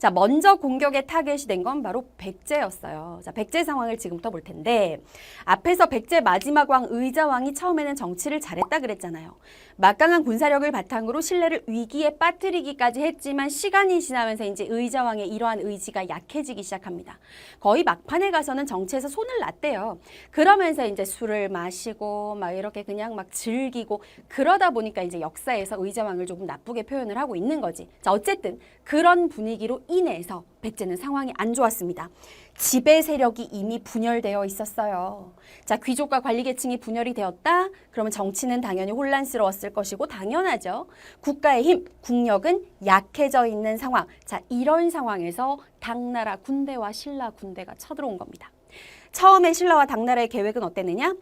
자, 먼저 공격의 타겟이 된 건 바로 백제였어요. 자, 백제 상황을 지금부터 볼 텐데 앞에서 백제 마지막 왕 의자왕이 처음에는 정치를 잘했다 그랬잖아요. 막강한 군사력을 바탕으로 신라를 위기에 빠뜨리기까지 했지만 시간이 지나면서 이제 의자왕의 이러한 의지가 약해지기 시작합니다. 거의 막판에 가서는 정치에서 손을 놨대요. 그러면서 이제 술을 마시고 막 이렇게 그냥 막 즐기고 그러다 보니까 이제 역사에서 의자왕을 조금 나쁘게 표현을 하고 있는 거지. 자, 어쨌든 그런 분위기로 인해서 백제는 상황이 안 좋았습니다. 지배 세력이 이미 분열되어 있었어요. 자, 귀족과 관리계층이 분열이 되었다? 그러면 정치는 당연히 혼란스러웠을 것이고 당연하죠. 국가의 힘, 국력은 약해져 있는 상황. 자, 이런 상황에서 당나라 군대와 신라 군대가 쳐들어온 겁니다. 처음에 신라와 당나라의 계획은 어땠느냐?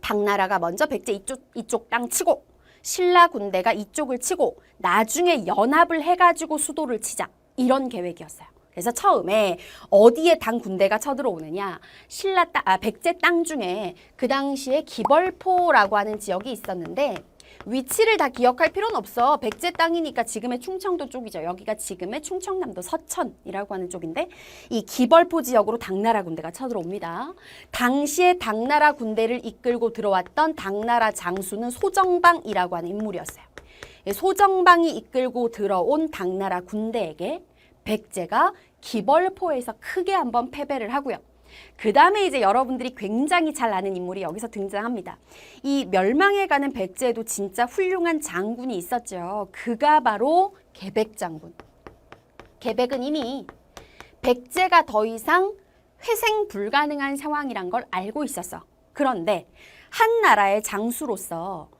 당나라가 먼저 백제 이쪽 땅 치고 신라 군대가 이쪽을 치고 나중에 연합을 해가지고 수도를 치자. 이런 계획이었어요. 그래서 처음에 어디에 당 군대가 쳐들어오느냐, 백제 땅 중에 그 당시에 기벌포라고 하는 지역이 있었는데 위치를 다 기억할 필요는 없어. 백제 땅이니까 지금의 충청도 쪽이죠. 여기가 지금의 충청남도 서천이라고 하는 쪽인데 이 기벌포 지역으로 당나라 군대가 쳐들어옵니다. 당시에 당나라 군대를 이끌고 들어왔던 당나라 장수는 소정방이라고 하는 인물이었어요. 소정방이 이끌고 들어온 당나라 군대에게 백제가 기벌포에서 크게 한번 패배를 하고요. 그 다음에 이제 여러분들이 굉장히 잘 아는 인물이 여기서 등장합니다. 이 멸망해가는 백제에도 진짜 훌륭한 장군이 있었죠. 그가 바로 계백 장군. 계백은 이미 백제가 더 이상 회생 불가능한 상황이란 걸 알고 있었어. 그런데 한 나라의 장수로서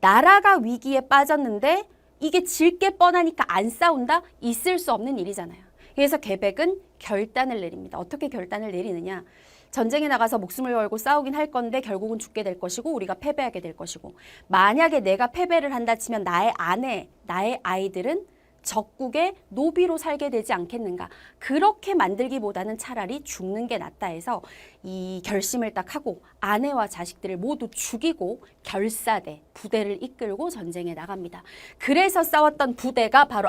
나라가 위기에 빠졌는데 이게 질 게 뻔하니까 안 싸운다? 있을 수 없는 일이잖아요. 그래서 계백은 결단을 내립니다. 어떻게 결단을 내리느냐? 전쟁에 나가서 목숨을 걸고 싸우긴 할 건데 결국은 죽게 될 것이고 우리가 패배하게 될 것이고 만약에 내가 패배를 한다 치면 나의 아내, 나의 아이들은 적국의 노비로 살게 되지 않겠는가. 그렇게 만들기보다는 차라리 죽는 게 낫다 해서 이 결심을 딱 하고 아내와 자식들을 모두 죽이고 결사대, 부대를 이끌고 전쟁에 나갑니다. 그래서 싸웠던 부대가 바로,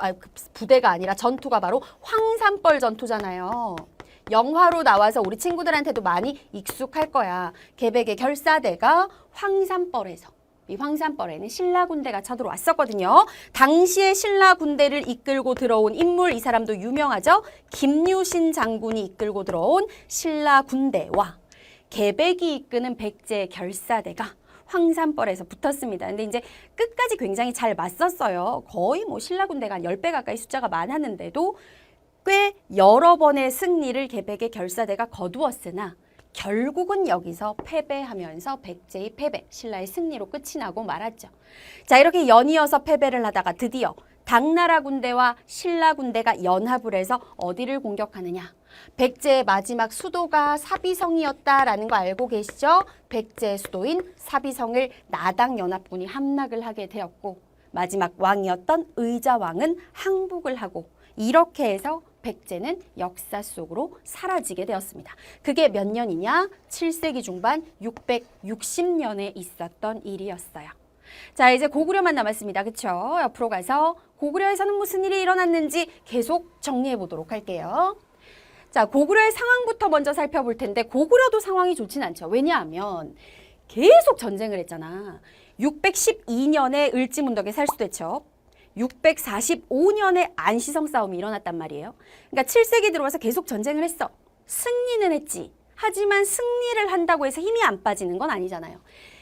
부대가 아니라 전투가 바로 황산벌 전투잖아요. 영화로 나와서 우리 친구들한테도 많이 익숙할 거야. 계백의 결사대가 황산벌에서 이 황산벌에는 신라 군대가 쳐들어왔었거든요. 당시에 신라 군대를 이끌고 들어온 인물, 이 사람도 유명하죠. 김유신 장군이 이끌고 들어온 신라 군대와 계백이 이끄는 백제 결사대가 황산벌에서 붙었습니다. 근데 이제 끝까지 굉장히 잘 맞섰어요. 거의 뭐 신라 군대가 한 10배 가까이 숫자가 많았는데도 꽤 여러 번의 승리를 계백의 결사대가 거두었으나 결국은 여기서 패배하면서 백제의 패배, 신라의 승리로 끝이 나고 말았죠. 자, 이렇게 연이어서 패배를 하다가 드디어 당나라 군대와 신라 군대가 연합을 해서 어디를 공격하느냐. 백제의 마지막 수도가 사비성이었다라는 거 알고 계시죠? 백제의 수도인 사비성을 나당 연합군이 함락을 하게 되었고 마지막 왕이었던 의자왕은 항복을 하고 이렇게 해서 백제는 역사 속으로 사라지게 되었습니다. 그게 몇 년이냐? 7세기 중반 660년에 있었던 일이었어요. 자, 이제 고구려만 남았습니다. 그쵸? 옆으로 가서 고구려에서는 무슨 일이 일어났는지 계속 정리해 보도록 할게요. 자, 고구려의 상황부터 먼저 살펴볼 텐데 고구려도 상황이 좋진 않죠. 왜냐하면 계속 전쟁을 했잖아. 612년에 을지문덕의 살수대첩, 645년에 안시성 싸움이 일어났단 말이에요. 그러니까 7세기 들어와서 계속 전쟁을 했어. 승리는 했지. 하지만 승리를 한다고 해서 힘이 안 빠지는 건 아니잖아요.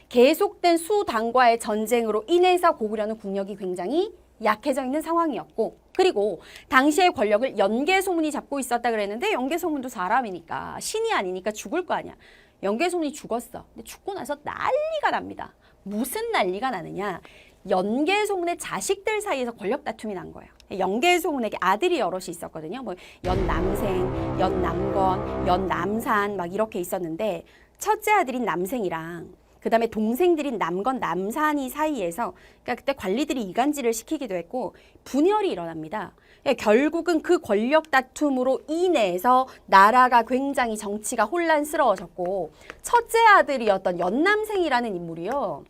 계속된 수당과의 전쟁으로 인해서 고구려는 국력이 굉장히 약해져 있는 상황이었고 그리고 당시의 권력을 연개소문이 잡고 있었다 그랬는데 연개소문도 사람이니까 신이 아니니까 죽을 거 아니야. 연개소문이 죽었어. 근데 죽고 나서 난리가 납니다. 무슨 난리가 나느냐. 연개소문의 자식들 사이에서 권력 다툼이 난 거예요. 연개소문에게 아들이 여럿이 있었거든요. 뭐 연남생, 연남건, 연남산 막 이렇게 있었는데 첫째 아들인 남생이랑 그 다음에 동생들인 남건, 남산이 사이에서 그러니까 그때 관리들이 이간질을 시키기도 했고 분열이 일어납니다. 결국은 그 권력 다툼으로 인해서 나라가 굉장히 정치가 혼란스러워졌고 첫째 아들이었던 연남생이라는 인물이요.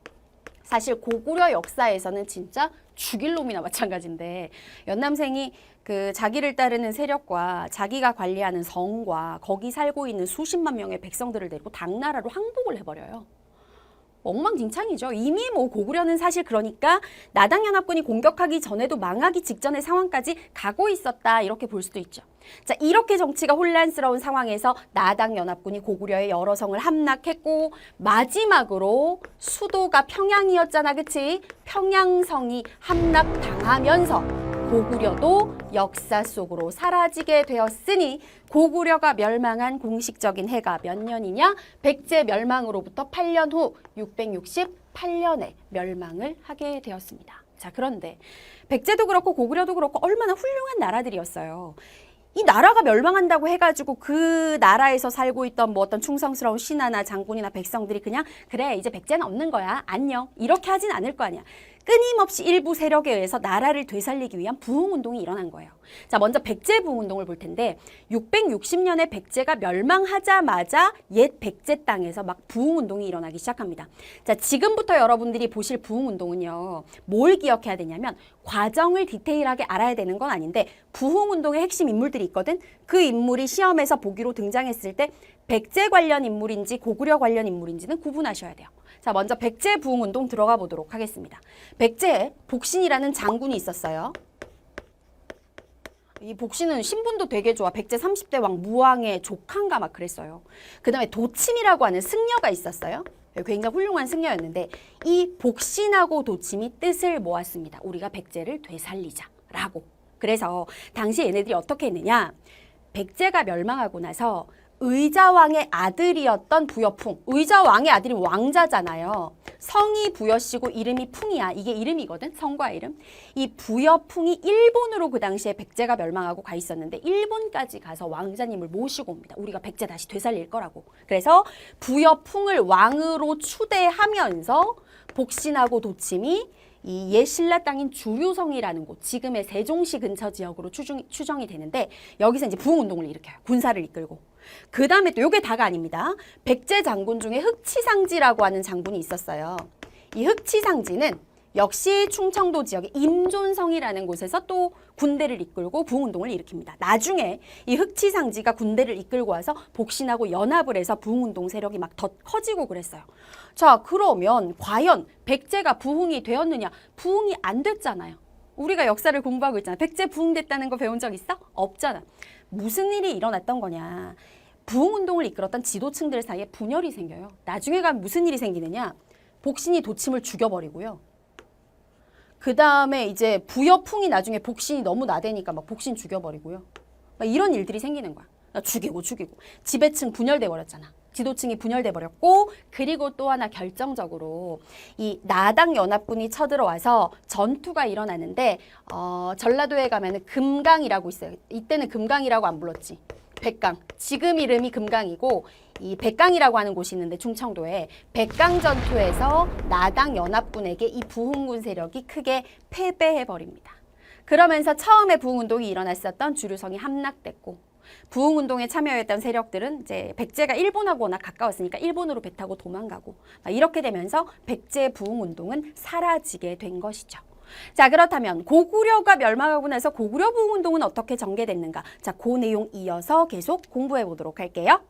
사실 고구려 역사에서는 진짜 죽일 놈이나 마찬가지인데 연남생이 그 자기를 따르는 세력과 자기가 관리하는 성과 거기 살고 있는 수십만 명의 백성들을 데리고 당나라로 항복을 해버려요. 엉망진창이죠. 이미 뭐 고구려는 사실 그러니까 나당연합군이 공격하기 전에도 망하기 직전의 상황까지 가고 있었다 이렇게 볼 수도 있죠. 자, 이렇게 정치가 혼란스러운 상황에서 나당연합군이 고구려의 여러 성을 함락했고 마지막으로 수도가 평양이었잖아, 그치? 평양성이 함락당하면서 고구려도 역사 속으로 사라지게 되었으니 고구려가 멸망한 공식적인 해가 몇 년이냐? 백제 멸망으로부터 8년 후 668년에 멸망을 하게 되었습니다. 자, 그런데 백제도 그렇고 고구려도 그렇고 얼마나 훌륭한 나라들이었어요. 이 나라가 멸망한다고 해가지고 그 나라에서 살고 있던 뭐 어떤 충성스러운 신하나 장군이나 백성들이 그냥 그래 이제 백제는 없는 거야 안녕 이렇게 하진 않을 거 아니야. 끊임없이 일부 세력에 의해서 나라를 되살리기 위한 부흥운동이 일어난 거예요. 자, 먼저 백제 부흥운동을 볼 텐데 660년에 백제가 멸망하자마자 옛 백제 땅에서 막 부흥운동이 일어나기 시작합니다. 자, 지금부터 여러분들이 보실 부흥운동은요. 뭘 기억해야 되냐면 과정을 디테일하게 알아야 되는 건 아닌데 부흥운동의 핵심 인물들이 있거든. 그 인물이 시험에서 보기로 등장했을 때 백제 관련 인물인지 고구려 관련 인물인지는 구분하셔야 돼요. 자, 먼저 백제 부흥운동 들어가 보도록 하겠습니다. 백제에 복신이라는 장군이 있었어요. 이 복신은 신분도 되게 좋아. 백제 30대 왕 무왕의 조카인가 막 그랬어요. 그 다음에 도침이라고 하는 승려가 있었어요. 굉장히 훌륭한 승려였는데 이 복신하고 도침이 뜻을 모았습니다. 우리가 백제를 되살리자라고. 그래서 당시 얘네들이 어떻게 했느냐. 백제가 멸망하고 나서 의자왕의 아들이었던 부여풍. 의자왕의 아들이 왕자잖아요. 성이 부여씨고 이름이 풍이야. 이게 이름이거든. 성과 이름. 이 부여풍이 일본으로 그 당시에 백제가 멸망하고 가 있었는데 일본까지 가서 왕자님을 모시고 옵니다. 우리가 백제 다시 되살릴 거라고. 그래서 부여풍을 왕으로 추대하면서 복신하고 도침이 이 옛 신라 땅인 주류성이라는 곳, 지금의 세종시 근처 지역으로 추정이 되는데 여기서 이제 부흥운동을 일으켜요. 군사를 이끌고. 그 다음에 또 이게 다가 아닙니다. 백제 장군 중에 흑치상지라고 하는 장군이 있었어요. 이 흑치상지는 역시 충청도 지역의 임존성이라는 곳에서 또 군대를 이끌고 부흥운동을 일으킵니다. 나중에 이 흑치상지가 군대를 이끌고 와서 복신하고 연합을 해서 부흥운동 세력이 막 더 커지고 그랬어요. 자, 그러면 과연 백제가 부흥이 되었느냐? 부흥이 안 됐잖아요. 우리가 역사를 공부하고 있잖아. 백제 부흥됐다는 거 배운 적 있어? 없잖아. 무슨 일이 일어났던 거냐. 부흥운동을 이끌었던 지도층들 사이에 분열이 생겨요. 나중에 가면 무슨 일이 생기느냐. 복신이 도침을 죽여버리고요. 그 다음에 이제 부여풍이 나중에 복신이 너무 나대니까 막 복신 죽여버리고요. 막 이런 일들이 생기는 거야. 죽이고. 지배층 분열돼 버렸잖아. 지도층이 분열돼 버렸고 그리고 또 하나 결정적으로 이 나당 연합군이 쳐들어와서 전투가 일어나는데 전라도에 가면은 금강이라고 있어요. 이때는 금강이라고 안 불렀지. 백강. 지금 이름이 금강이고 이 백강이라고 하는 곳이 있는데 충청도에 백강 전투에서 나당 연합군에게 이 부흥군 세력이 크게 패배해버립니다. 그러면서 처음에 부흥운동이 일어났었던 주류성이 함락됐고 부흥운동에 참여했던 세력들은 이제 백제가 일본하고 워낙 가까웠으니까 일본으로 배 타고 도망가고 이렇게 되면서 백제 부흥운동은 사라지게 된 것이죠. 자, 그렇다면 고구려가 멸망하고 나서 고구려 부흥운동은 어떻게 전개됐는가? 자, 그 내용 이어서 계속 공부해 보도록 할게요.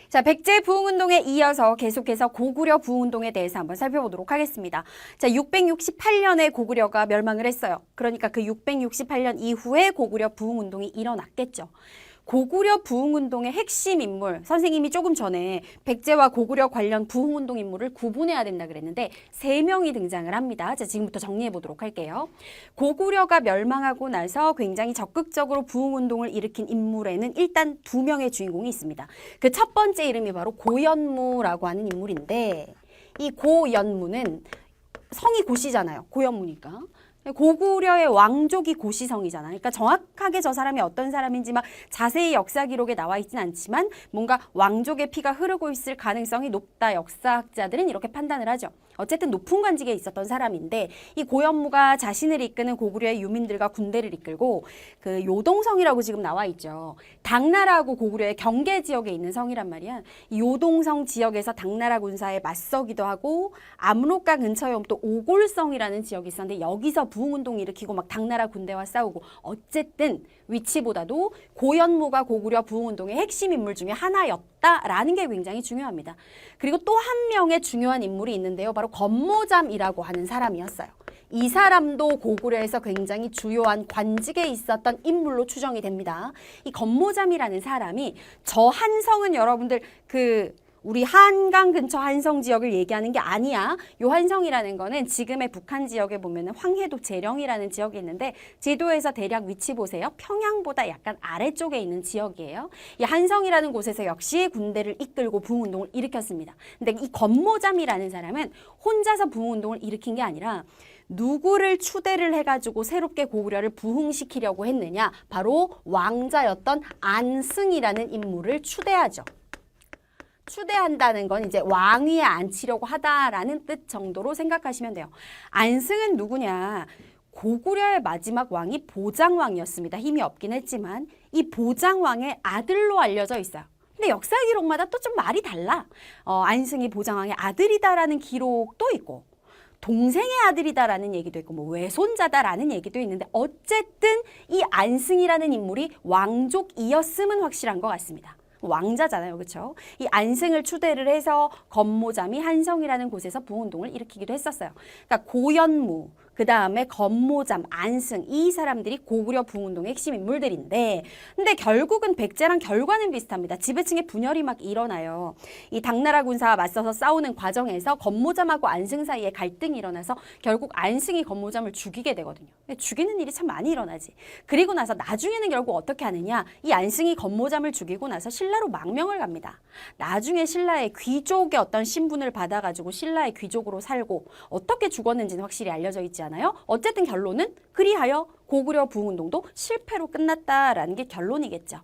자, 백제 부흥운동에 이어서 계속해서 고구려 부흥운동에 대해서 한번 살펴보도록 하겠습니다. 자, 668년에 고구려가 멸망을 했어요. 그러니까 그 668년 이후에 고구려 부흥운동이 일어났겠죠. 고구려 부흥운동의 핵심 인물, 선생님이 조금 전에 백제와 고구려 관련 부흥운동 인물을 구분해야 된다 그랬는데 3명이 등장을 합니다. 자, 지금부터 정리해 보도록 할게요. 고구려가 멸망하고 나서 굉장히 적극적으로 부흥운동을 일으킨 인물에는 일단 2명의 주인공이 있습니다. 그 첫 번째 이름이 바로 고연무라고 하는 인물인데 이 고연무는 성이 고시잖아요. 고연무니까. 고구려의 왕족이 고시성이잖아. 그러니까 정확하게 저 사람이 어떤 사람인지 막 자세히 역사 기록에 나와 있진 않지만 뭔가 왕족의 피가 흐르고 있을 가능성이 높다. 역사학자들은 이렇게 판단을 하죠. 어쨌든 높은 관직에 있었던 사람인데 이 고현무가 자신을 이끄는 고구려의 유민들과 군대를 이끌고 그 요동성이라고 지금 나와 있죠. 당나라하고 고구려의 경계 지역에 있는 성이란 말이야. 이 요동성 지역에서 당나라 군사에 맞서기도 하고 압록강 근처에 오면 또 오골성이라는 지역이 있었는데 여기서 부흥운동 일으키고 막 당나라 군대와 싸우고 어쨌든 위치보다도 고현무가 고구려 부흥운동의 핵심 인물 중에 하나였다라는 게 굉장히 중요합니다. 그리고 또 한 명의 중요한 인물이 있는데요. 바로 건모잠이라고 하는 사람이었어요. 이 사람도 고구려에서 굉장히 주요한 관직에 있었던 인물로 추정이 됩니다. 이 건모잠이라는 사람이 저 한성은 여러분들 우리 한강 근처 한성 지역을 얘기하는 게 아니야. 요 한성이라는 거는 지금의 북한 지역에 보면은 황해도 재령이라는 지역이 있는데 지도에서 대략 위치 보세요. 평양보다 약간 아래쪽에 있는 지역이에요. 이 한성이라는 곳에서 역시 군대를 이끌고 부흥운동을 일으켰습니다. 근데 이 건모잠이라는 사람은 혼자서 부흥운동을 일으킨 게 아니라 누구를 추대를 해가지고 새롭게 고구려를 부흥시키려고 했느냐? 바로 왕자였던 안승이라는 인물을 추대하죠. 추대한다는 건 이제 왕위에 앉히려고 하다라는 뜻 정도로 생각하시면 돼요. 안승은 누구냐? 고구려의 마지막 왕이 보장왕이었습니다. 힘이 없긴 했지만 이 보장왕의 아들로 알려져 있어요. 근데 역사 기록마다 또 좀 말이 달라. 안승이 보장왕의 아들이다라는 기록도 있고 동생의 아들이다라는 얘기도 있고 뭐 외손자다라는 얘기도 있는데 어쨌든 이 안승이라는 인물이 왕족이었음은 확실한 것 같습니다. 왕자잖아요. 그렇죠? 이 안승을 추대를 해서 건모잠이 한성이라는 곳에서 부흥운동을 일으키기도 했었어요. 그러니까 고현무, 그 다음에 건모잠, 안승 이 사람들이 고구려 부흥운동의 핵심 인물들인데 근데 결국은 백제랑 결과는 비슷합니다. 지배층의 분열이 막 일어나요. 이 당나라 군사와 맞서서 싸우는 과정에서 건모잠하고 안승 사이에 갈등이 일어나서 결국 안승이 건모잠을 죽이게 되거든요. 죽이는 일이 참 많이 일어나지. 그리고 나서 나중에는 결국 어떻게 하느냐. 이 안승이 건모잠을 죽이고 나서 신라로 망명을 갑니다. 나중에 신라의 귀족의 어떤 신분을 받아가지고 신라의 귀족으로 살고 어떻게 죽었는지는 확실히 알려져 있지 않아요. 어쨌든 결론은 그리하여 고구려 부흥운동도 실패로 끝났다라는 게 결론이겠죠.